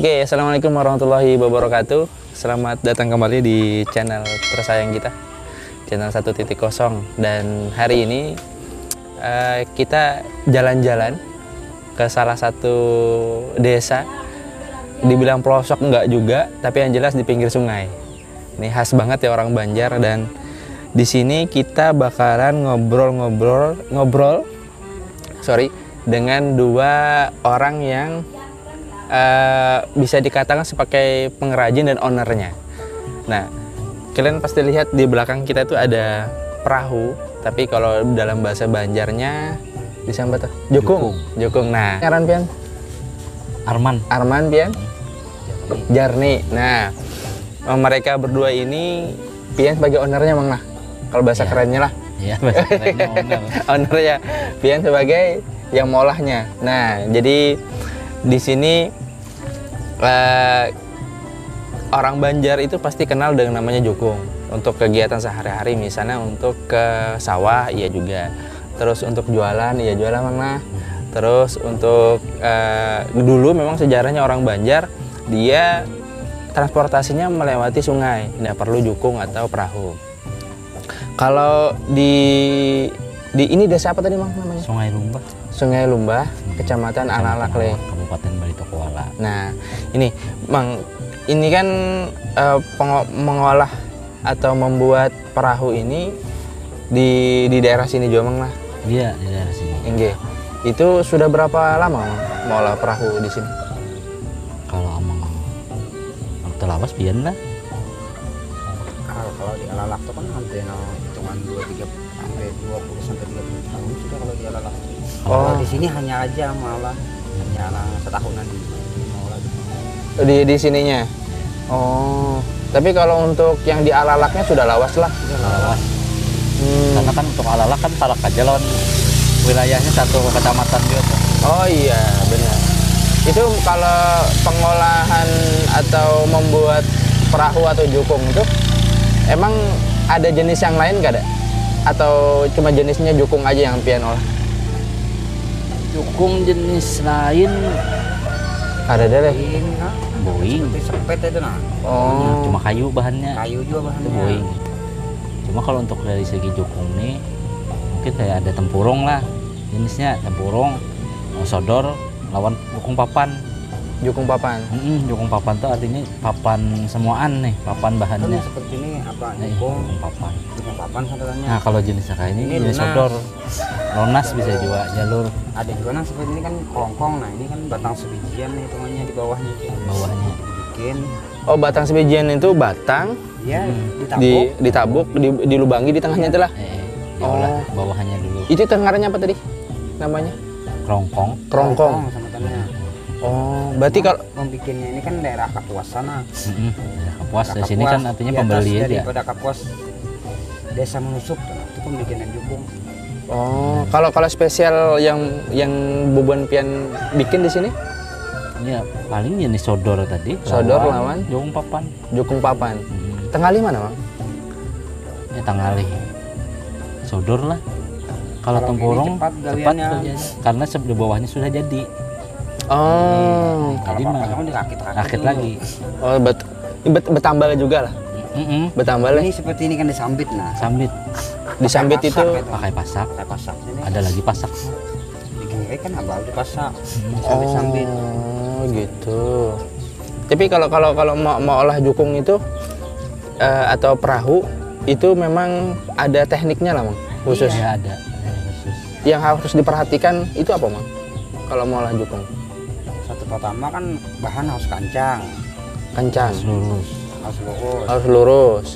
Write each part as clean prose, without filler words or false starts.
Oke, assalamualaikum warahmatullahi wabarakatuh. Selamat datang kembali di channel tersayang kita, channel 1.0. Dan hari ini kita jalan-jalan ke salah satu desa. Dibilang pelosok enggak juga, tapi yang jelas di pinggir sungai. Ini khas banget ya orang Banjar, dan di sini kita bakalan ngobrol dengan dua orang yang bisa dikatakan sebagai pengrajin dan ownernya. Nah, kalian pasti lihat di belakang kita itu ada perahu, tapi kalau dalam bahasa Banjarnya disambut jukung. Nah, ngaran pian? Arman pian? Jarni. Nah, mereka berdua ini pian sebagai ownernya Mang lah. Kalau bahasa kerennya lah. Iya, bahasa kerennya owner. Ownernya pian sebagai yang molahnya. Nah, jadi di sini orang Banjar itu pasti kenal dengan namanya jukung untuk kegiatan sehari-hari, misalnya untuk ke sawah iya juga, terus untuk jualan iya jualan Mang. Terus untuk dulu memang sejarahnya orang Banjar dia transportasinya melewati sungai, tidak perlu jukung atau perahu. Kalau di ini desa apa tadi Mang namanya? Sungai Lumbah, Kecamatan Alalak, Kabupaten Baritokuala. Nah, ini Mang, ini kan mengolah atau membuat perahu ini di daerah sini juga Mang lah. Iya, di daerah sini. Nggih. Itu sudah berapa lama Mang mengolah perahu di sini? Kalau amang terlawas pian lah. Kalau di Alalak itu kan hampir hitungan 20 sampai 30 tahun sudah kalau di Alalak. Kalau di sini hanya aja malah hanya setahunan Di sininya. Oh, tapi kalau untuk yang di Alalaknya sudah lawas lah. Lawas. Karena kan untuk Alalak kan Talak aja lawan wilayahnya satu kecamatan juga. Oh iya, benar. Itu kalau pengolahan atau membuat perahu atau jukung itu emang ada jenis yang lain gak ada? Atau cuma jenisnya jukung aja yang pian olah? Jukung jenis lain Ada deh. boing. Seperti sepet itu nah. Oh, Cuma kayu bahannya. Kayu juga Itu bahannya. boing. Cuma kalau untuk dari segi jukung nih mungkin kayak ada tempurung lah jenisnya, tempurung, sodor lawan jukung papan. jukung papan. Jukung papan tuh artinya papan semuaan nih, papan bahannya. Kan seperti ini apa? Jukung papan. Jukung papan katanya. Nah kalau jenisnya kayak ini jenis lunas. sodor, lonas bisa juga jalur Ada juga nah seperti ini kan kelongkong. Nah ini kan batang sebijian nih hitungannya di bawahnya. bawahnya. Dibikin. Oh, batang sebijian itu batang Ya ditabuk. ditabuk, dilubangi di tengahnya itulah. Diolah bawahannya dulu. Itu tengarannya apa tadi? Namanya? Kerongkong. Kerongkong. Sebutannya. Oh, berarti kalau Membikinnya ini kan daerah Kapuas sana. Ya, Kapuas di sini Kapuas, kan artinya di atas pembeli aja. daripada Kapuas desa Menusup itu pembikinan jukung. kalau spesial yang Bubuan pian bikin di sini? Ya paling jenis sodor tadi. Sodor lawan jukung papan. jukung papan. Tenggali mana, Mang? Ya tanggali. Sodor lah. Kalau Kalau tempurung ini cepat cepat galiannya. kerjanya. Karena di bawahnya sudah jadi. Oh, Kalau Jadi mah papan kan dirakit-rakit rakit dulu. lagi. oh betambal juga lah. Betambal Ini seperti ini kan disambit nah. Sambit disambit Pakai itu. pasak pakai pasak. Pakai pasak ini. Ada lagi pasak. Di kiri kan abal dipasak. Sambit-sambit. Oh, gitu. Tapi kalau mau olah jukung itu atau perahu itu memang ada tekniknya lah, Mang. Khusus. Ya ada khusus. Yang harus diperhatikan itu apa, Mang? Kalau mau olah jukung. Satu pertama kan bahan harus kencang, Kencang, Lurus. harus lurus. harus lurus.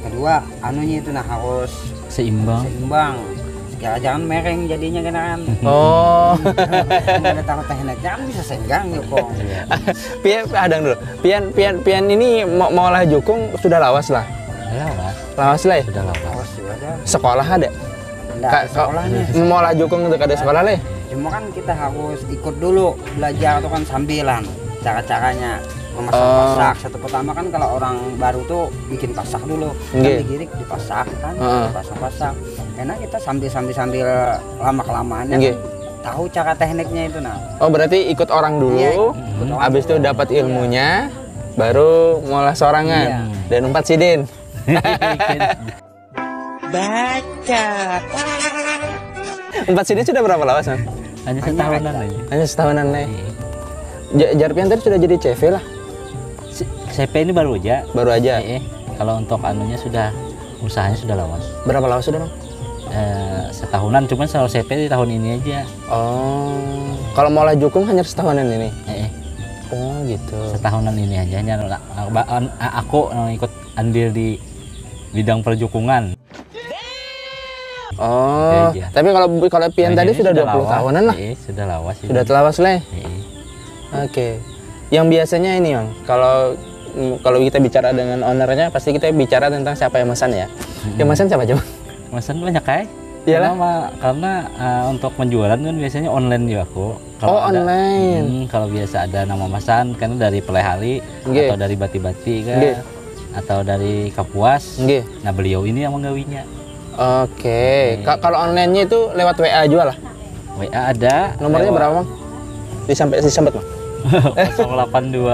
Kedua anunya itu nah harus Seimbang. seimbang. Sekira jangan mereng jadinya kan. Oh. Ada taruh teknik jangan bisa senggang jukung. Pian adang dulu. Pian ini mau olah jukung sudah lawas lah. Lawas lah ya? Sudah lawas. Harus ada. Sekolah ada. Enggak sekolahnya. Mau olah jukung untuk ada sekolah lah ya? Cuma kan kita harus ikut dulu belajar tuh kan sambilan cara-caranya memasang pasak. Satu pertama kan kalau orang baru tuh bikin pasak dulu, kan digirik dipasak kan, dipasang-pasang. Karena kita sambil lama kelamaan Nggih. tahu cara tekniknya itu nah. Oh, berarti ikut orang dulu, Iya, ikut orang habis itu dulu. dapat ilmunya, baru ngolah sorangan Iya. dan umpat sidin. Umpat sidin sudah berapa lawas, Mas? Hanya setahunan aja. Hanya setahunan nih. Iya. Jarpian tadi sudah jadi CV lah, CP ini baru aja. baru aja. Kalau untuk anunya sudah, usahanya sudah lawas. Berapa lawas sudah, Bang? Setahunan, cuman selalu CP di tahun ini aja. Oh, kalau mau lah jukung hanya setahunan ini. Oh, gitu. Setahunan ini aja. Hanya aku ikut andil di bidang perjukungan. Oh, Iya. tapi kalau pian Yang tadi ini sudah 20 lawas. tahunan lah. Sudah lawas. Sudah telawas lah. Iya. Oke. Yang biasanya ini, Bang, kalau kita bicara dengan ownernya pasti kita bicara tentang siapa yang mesan ya. Yang mesan siapa coba? Pesan banyak kayak. Iyalah. Karena untuk penjualan kan biasanya online juga aku. Oh, online. Kalau biasa ada nama masan kan dari Pelehali Nggih. atau dari Bati-Bati kan, Nggih. atau dari Kapuas. Nggih. Nah beliau ini yang menggawinya. Oke. Kalau online-nya itu lewat WA jual lah. WA ada. Nomornya lewat berapa, Bang? Disambet, Bang. 082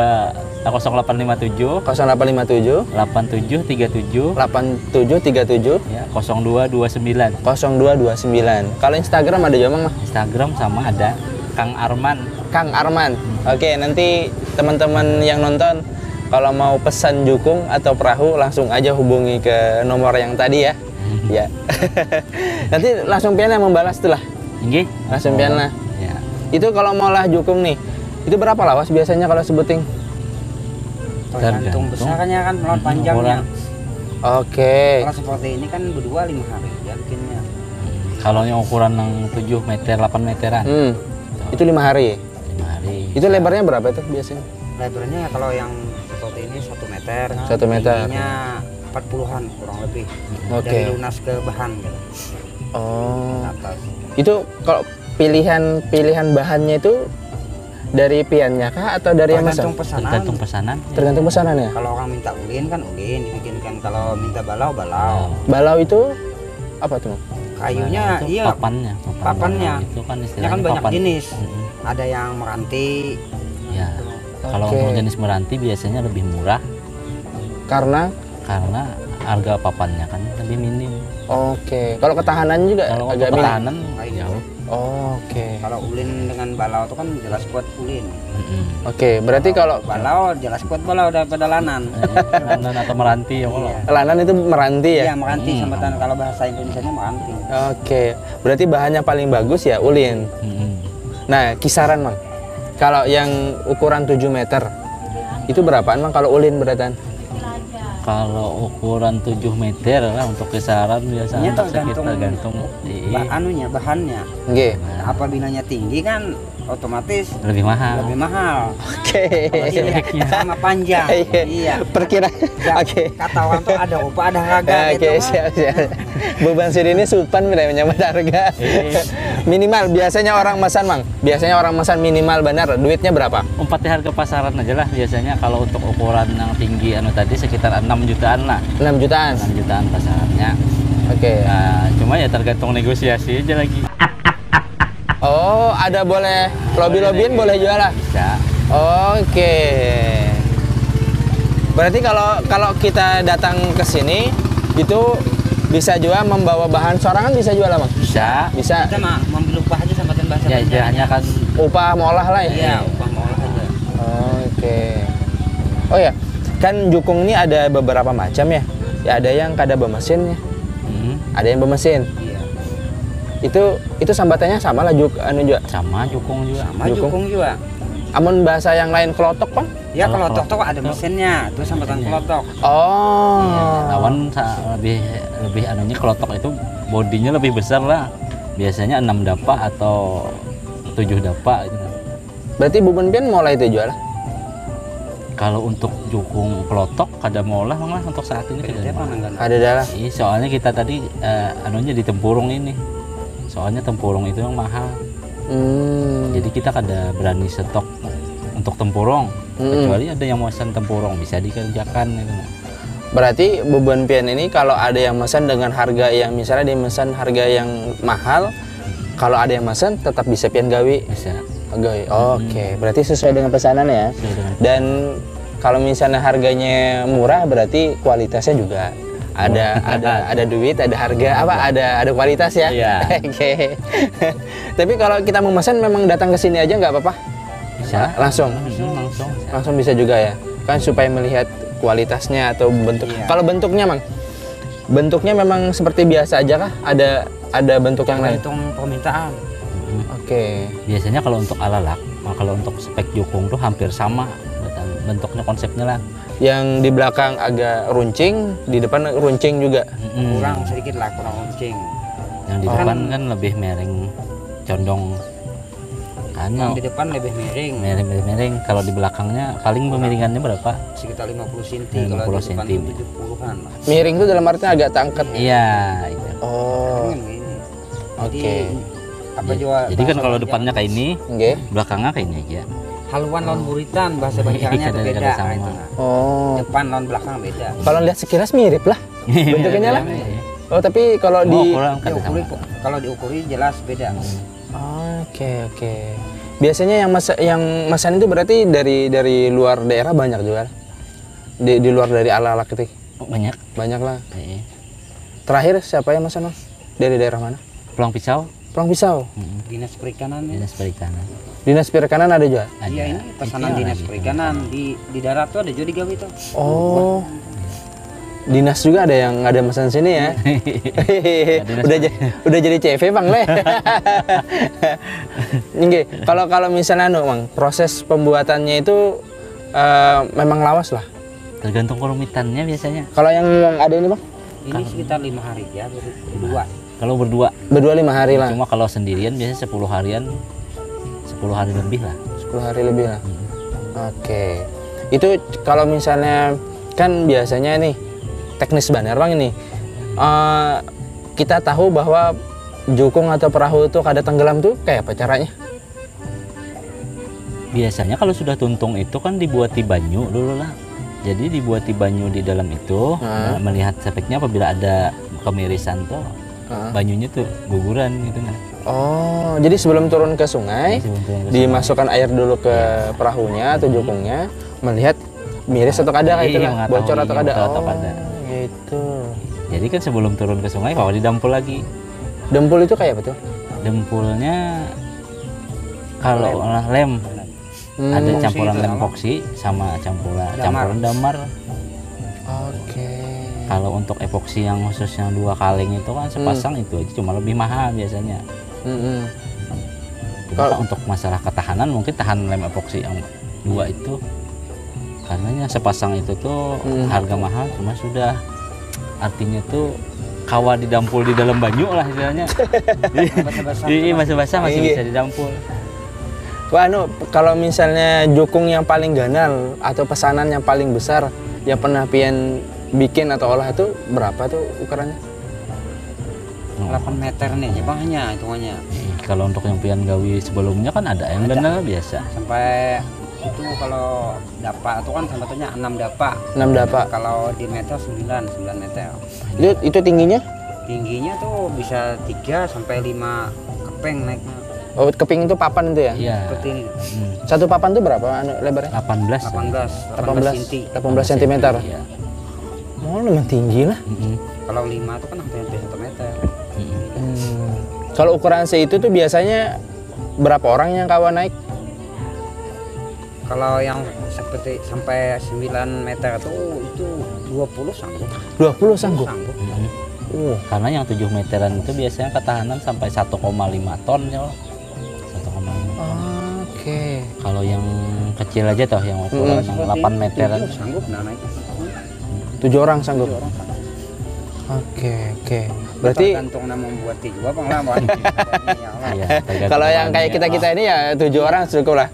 0857 0857 8737 8737 ya 0229. 0229. Kalau Instagram ada juga, Bang? Instagram sama ada Kang Arman. Kang Arman. Oke, nanti teman-teman yang nonton kalau mau pesan jukung atau perahu langsung aja hubungi ke nomor yang tadi ya. Ya. Nanti langsung pian yang membalas tuh lah. Nggih. Langsung pian lah. Ya. Itu kalau mau lah jukung nih, itu berapa lawas biasanya kalau sebuting? Tergantung besarnya kan, melawan panjangnya. Ukuran. Oke. Kalau seperti ini kan berdua 5 hari ya bikinnya. Kalau yang ukuran yang 7 meter, 8 meteran. Itu 5 hari. 5 hari. Itu lebarnya berapa itu biasanya? Lebarnya kalau yang seperti ini 1 meter. 1 meter. Tingginya 40-an kurang lebih. Oke. Dari lunas ke bahan gitu. Oh. Ke atas. Itu kalau pilihan bahannya itu dari piannya kah atau dari yang masak? Tergantung pesanan. Tergantung pesanan. Tergantung pesanan ya. Kalau orang minta ulin kan ulin dibikinkan. Kalau minta balau. Balau itu apa tuh? Kayunya Itu iya. papannya. Papannya. Itu kan Ya istilahnya kan banyak papan. jenis. Mm-mm. Ada yang meranti. Ya. Kalau Oke. untuk jenis meranti biasanya lebih murah Karena karena harga papannya kan lebih minim. oke. Kalau ketahanannya juga Kalau agak untuk minim. ketahanan Kayak jauh. Oke. Kalau ulin dengan balau itu kan jelas kuat ulin. Mm-mm. Oke, berarti kalau Balau jelas kuat balau daripada lanan. Lanan atau meranti ya kalau. lanan itu meranti ya? Iya, meranti sambatan kalau bahasa Indonesianya meranti. Oke. Berarti bahannya paling bagus ya ulin. Mm-mm. Nah, kisaran, Mang. Kalau yang ukuran 7 meter itu berapaan, Mang, kalau ulin beratan? Kalau ukuran 7 meter lah untuk kisaran biasanya Tergantung- tergantung Bahannya. Nggih. Apabila tinggi kan otomatis lebih mahal. lebih mahal. Oke. Jeleknya. Sama panjang. Iya. Perkiraan. Ya, Oke. kata orang tuh ada rupa ada harga Oke, gitu kan. siap. Beban sini ini supan benar menyambut harga. Minimal biasanya orang mesan, Mang. Biasanya orang mesan minimal benar duitnya berapa? Umpatnya harga pasaran aja lah biasanya kalau untuk ukuran yang tinggi tadi sekitar 6 jutaan lah. 6 jutaan. 6 jutaan pasarannya. Oke. Nah, cuma ya tergantung negosiasi aja lagi. Oh, ada boleh lobby-lobbyin boleh jual lah. Bisa. Oke. Berarti kalau kita datang ke sini itu bisa juga membawa bahan sorangan bisa jual lah, Bang? Bisa. Bisa. Kita mah mengambil upah aja sambatan bahasa Ya istilahnya kan Upah molah lah ya. Iya, upah molah aja. Oke. Oh ya, kan jukung ini ada beberapa macam ya. Ya ada yang kada bermesin ya. Ada yang bermesin. Iya. Itu sambatannya sama lah juga. sama jukung juga. Sama Jukung. jukung juga. Amun bahasa yang lain kelotok, Bang? Ya Kalau kalau tok ada kelotok- mesinnya, itu sambatan kelotok. Oh. Iya, lawan lebih anunya kelotok itu bodinya lebih besar lah. Biasanya 6 dapa atau 7 dapa gitu. Berarti bubun pian mulai itu jual. Kalau untuk jukung kelotok kada maulah malah untuk saat ini Kerja tidak apa maulah. enggak? Ada dalah. Iya, soalnya kita tadi anunya di tempurung ini. Soalnya tempurung itu yang mahal. Jadi kita kada berani stok untuk tempurung. Kecuali ada yang mau pesan tempurung bisa dikerjakan gitu. Berarti bubun pian ini kalau ada yang mesan dengan harga yang misalnya dia mesan harga yang mahal, Kalau ada yang mesen tetap bisa pian gawi. Bisa. Gawi. Oke, berarti sesuai dengan pesanan ya. Sesuai dengan Dan kalau misalnya harganya murah berarti kualitasnya juga ada duit, ada harga, ada kualitas ya. Iya. Oke. Tapi kalau kita mau pesan memang datang ke sini aja nggak apa-apa? bisa. Langsung. Langsung. Langsung bisa juga ya. Kan supaya melihat kualitasnya atau bentuk. Iya. Kalau bentuknya, Mang. Bentuknya memang seperti biasa aja kah? Ada bentuk yang lain? Tergantung permintaan. Oke. Biasanya kalau untuk alalak, kalau untuk spek jukung tuh hampir sama bentuknya, konsepnya lah. Yang di belakang agak runcing, di depan runcing juga. Kurang sedikit lah, kurang runcing. Yang di depan kan lebih miring, condong Yang kanan. di depan lebih miring, Miring. Kalau di belakangnya paling pemiringannya berapa? sekitar 50 cm. 50 Kalau di depan cm. 70-an lah. Miring itu dalam artinya agak tangkat. Iya, itu. Oh. Kan gini. Oke. Jadi, apa juga Jadi kan bahasa kalau Banjar, depannya kayak ini, Oke. belakangnya kayak ini aja. haluan lawan buritan, bahasa Banjarnya itu Kadang-kadang beda. sama. Nah, itu lah. Oh. Depan lawan belakang beda. Kalau lihat sekilas mirip lah. Bentuknya lah. Oh, tapi kalau Oh, di kurang kan sama. Kalau diukuri jelas beda. Oke, oke. Biasanya yang mesan itu berarti dari luar daerah banyak juga. Di luar dari alalak itu. Oh, banyak. Banyak lah. Iya. Terakhir siapa yang mesan, Bang? Dari daerah mana? Pulang pisau, Pulang Pisau. Dinas Perikanan ya. dinas perikanan. Dinas Perikanan ada juga. Iya, ini pesanan dinas perikanan di darat tuh ada juga digawe itu. Oh. Dinas juga ada yang ada mesan sini ya. udah jadi CV, Bang Le. Oke, kalau misalnya Mang, proses pembuatannya itu memang lawas lah. Tergantung kerumitannya biasanya. Kalau yang ada ini, Bang? Ini sekitar 5 hari ya, berdua. Kalau berdua, Berdua 5 hari lah. cuma kalau sendirian biasanya 10 harian, 10 hari lebih lah. 10 hari lebih lah. Oke. Itu kalau misalnya kan biasanya nih teknis benar, Bang, ini. Kita tahu bahwa jukung atau perahu itu kada tenggelam tuh kayak apa caranya? Biasanya kalau sudah tuntung itu kan dibuat di banyu dulu lah. Jadi dibuat di banyu di dalam itu, melihat speknya apabila ada kemirisan tuh, banyunya tuh guguran gitu kan. Oh, jadi sebelum turun ke sungai, Sebelum turun ke dimasukkan air dulu ke perahunya atau jukungnya, melihat miris atau kada kayak Iya, itu lah, mengetahui bocor atau kada. bocor atau kada. Gitu. Jadi kan sebelum turun ke sungai bawa didampul lagi. Dempul itu kayak apa tuh? Dempulnya kalau olah lem, ada campuran lem epoksi sama campuran damar. Oke. Kalau untuk epoksi yang khusus yang 2 kaleng itu kan sepasang itu aja cuma lebih mahal biasanya. Cuma untuk masalah ketahanan mungkin tahan lem epoksi yang 2 itu karenanya sepasang itu tuh harga mahal, cuma sudah artinya tuh kawa didampul di dalam banyu lah istilahnya. Iya, masih basah masih Iya. bisa didampul. Wah, kalau misalnya jukung yang paling ganal atau pesanan yang paling besar yang pernah pian bikin atau olah itu berapa tuh ukurannya? 8 meter nih, ya banyak hitungannya. Kalau untuk yang pian gawi sebelumnya kan ada yang ganal biasa. Sampai itu kalau dapak itu kan sambatnya 6 dapak. 6 dapak. Kalau di meter 9 meter. Itu tingginya? Tingginya tuh bisa 3 sampai 5 keping naiknya. Oh, keping itu papan itu ya? Iya. Seperti ini. Satu papan tuh berapa lebarnya? 18. 18 cm. Iya. Oh, lumayan tinggi lah. Kalau 5 itu kan hampir 1 meter. Kalau ukuran itu tuh biasanya berapa orang yang kawan naik? Kalau yang seperti sampai 9 meter itu 20 sanggup. 20 sanggup. Sanggup. Karena yang 7 meteran itu biasanya ketahanan sampai 1,5 ton ya. 1,5. Oke. Kalau yang kecil aja toh yang ukuran yang 8 meteran. Sanggup nah naik. 7 orang sanggup. Oke, oke. Berarti tergantung nama membuat juga Bang lah. Iya, tergantung kalau yang kayak bahannya. kita ini ya 7 orang cukup lah.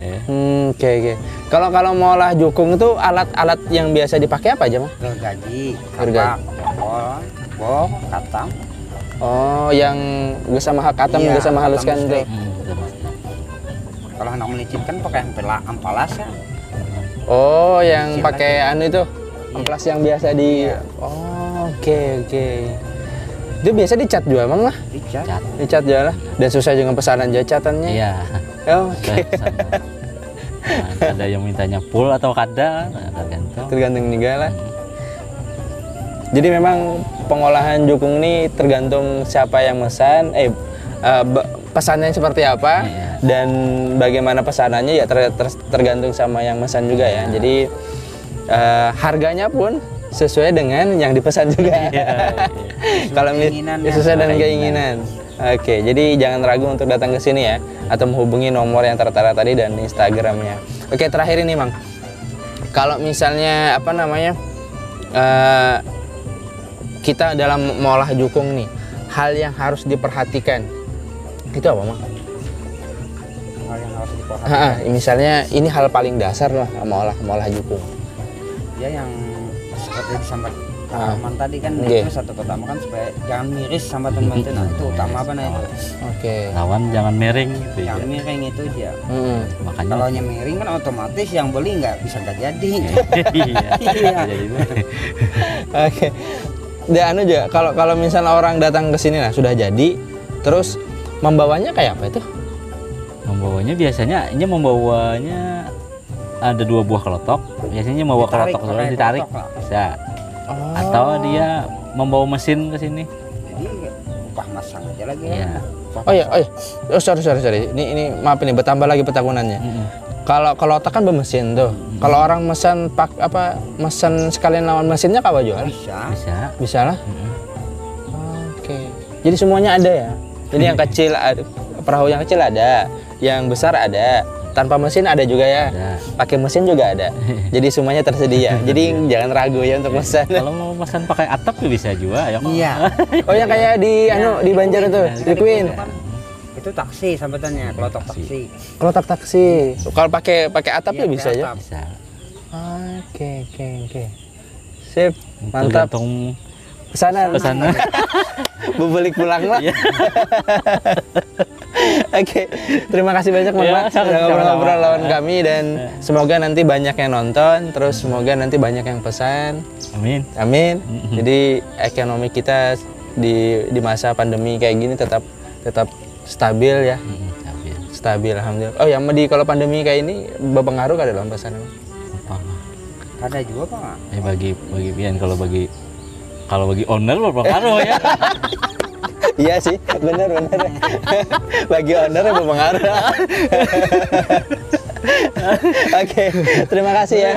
Oke, oke. Kalau mau olah jukung itu alat-alat yang biasa dipakai apa aja, Bang? Gergaji, Gergaji. kapak, bor, katam. Oh, yang gesama katam, Iya, gesama haluskan katam itu. Betul, Mas. Kalau hendak melicin kan pakai ampalas ya. Oh, yang Kecil pakai anu itu. Iya. Amplas yang biasa di Iya. Oh, oke, oke. Itu biasa dicat juga emang lah. Dicat. Cat. Dicat juga lah. Dan susah juga pesanan catannya. Iya. Oh, oke. Nah, ada yang mintanya full atau kada, tergantung. Tergantung juga lah. Jadi memang pengolahan jukung ini tergantung siapa yang mesan, pesannya seperti apa, Iya. dan bagaimana pesanannya ya tergantung sama yang mesan juga ya. Jadi harganya pun sesuai dengan yang dipesan juga. Kalau keinginannya. sesuai dengan keinginan. Oke, jadi jangan ragu untuk datang ke sini ya, atau menghubungi nomor yang tertera tadi dan Instagramnya. Oke, terakhir ini Mang, kalau misalnya apa namanya kita dalam mengolah jukung nih, hal yang harus diperhatikan itu apa Mang? Hal yang harus diperhatikan. Misalnya ini hal paling dasar lah mengolah jukung. Ya yang seperti disampaikan Arman tadi kan Oke. itu satu pertama kan supaya jangan miris sama teman-teman. Nah, itu utama apa nah itu. Oke. Lawan jangan miring gitu ya. Yang miring itu dia. Makanya Kalau yang miring kan otomatis yang beli nggak jadi. iya. Iya. Jadi itu. Oke. Dan anu juga kalau misalnya orang datang ke sini nah sudah jadi, terus membawanya kayak apa itu? Membawanya biasanya ada 2 buah kelotok. Biasanya membawa Ditarik, kelotok soalnya pakai ditarik kelotok lah. bisa. Atau dia membawa mesin ke sini. Jadi upah masang aja lagi. Iya. Oh iya. Oh sorry. Ini maaf ini bertambah lagi petakunannya. Kalau otak kan bermesin tuh. Kalau orang mesen mesen sekalian lawan mesinnya kawa jual? Bisa. Bisa lah. Oke. Jadi semuanya ada ya. Jadi yang kecil ada, perahu yang kecil ada, yang besar ada. Tanpa mesin ada juga ya. Ada. Pakai mesin juga ada. Jadi semuanya tersedia. Jadi jangan ragu ya untuk pesan. Kalau mau pesan pakai atap tuh bisa juga ya. Iya. Oh yang kayak di di Banjar itu, di Queen. Itu taksi sambutannya, kelotok taksi. Kelotak taksi. Kalau pakai atap ya bisa aja. Bisa. Oke. Sip, mantap. Tergantung Pesanan. Bebelik pulang lah. Iya. Oke, terima kasih banyak Mang Ya, Mak sudah sama-sama. ngobrol-ngobrol lawan kami, dan semoga nanti banyak yang nonton, terus semoga nanti banyak yang pesan. Amin. Amin. Jadi ekonomi kita di masa pandemi kayak gini tetap stabil ya. Stabil alhamdulillah. Oh ya, kalau pandemi kayak ini berpengaruh kada dalam pesanan? Apa? Ada juga Pak. Bagi pian kalau bagi owner berpengaruh ya. Iya sih, benar. Bagi owner berpengaruh. Oke, terima kasih ya.